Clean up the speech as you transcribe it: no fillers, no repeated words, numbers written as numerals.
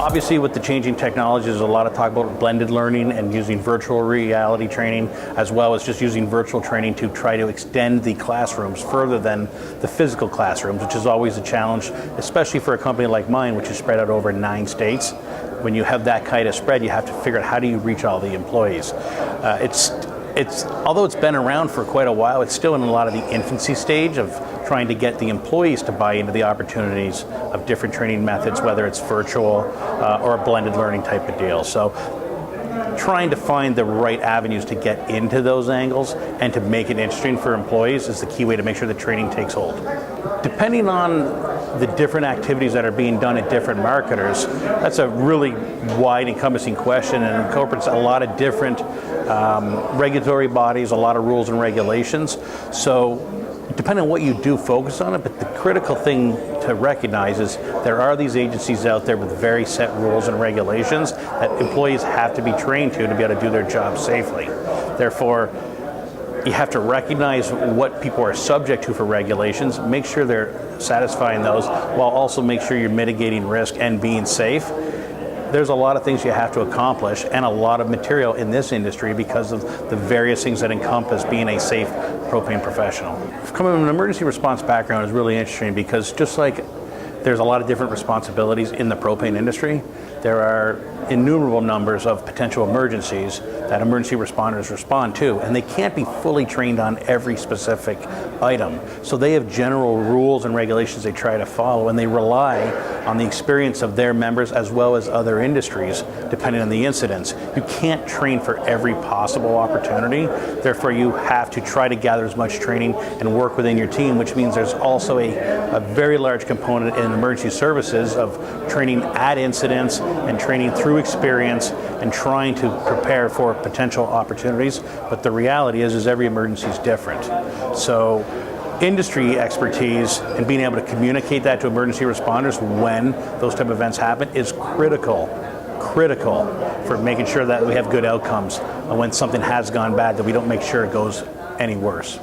Obviously, with the changing technologies, there's a lot of talk about blended learning and using virtual reality training, as well as just using virtual training to try to extend the classrooms further than the physical classrooms, which is always a challenge, especially for a company like mine, which is spread out over 9 states. When you have that kind of spread, you have to figure out how do you reach all the employees. Although it's been around for quite a while, it's still in a lot of the infancy stage of trying to get the employees to buy into the opportunities of different training methods, whether it's virtual or a blended learning type of deal. So trying to find the right avenues to get into those angles and to make it interesting for employees is the key way to make sure the training takes hold. Depending on the different activities that are being done at different marketers, that's a really wide encompassing question and incorporates a lot of different regulatory bodies, a lot of rules and regulations. So depending on what you do, focus on it, but the critical thing to recognize is there are these agencies out there with very set rules and regulations that employees have to be trained to be able to do their job safely. Therefore, you have to recognize what people are subject to for regulations, make sure they're satisfying those, while also make sure you're mitigating risk and being safe. There's a lot of things you have to accomplish and a lot of material in this industry because of the various things that encompass being a safe propane professional. Coming from an emergency response background is really interesting because just like there's a lot of different responsibilities in the propane industry, there are innumerable numbers of potential emergencies that emergency responders respond to, and they can't be fully trained on every specific item. So they have general rules and regulations they try to follow, and they rely on the experience of their members as well as other industries, depending on the incidents. You can't train for every possible opportunity, therefore you have to try to gather as much training and work within your team, which means there's also a very large component in emergency services of training at incidents and training through experience and trying to prepare for potential opportunities. But the reality is every emergency is different. So industry expertise and being able to communicate that to emergency responders when those type of events happen is critical for making sure that we have good outcomes, and when something has gone bad, that we don't make sure it goes any worse.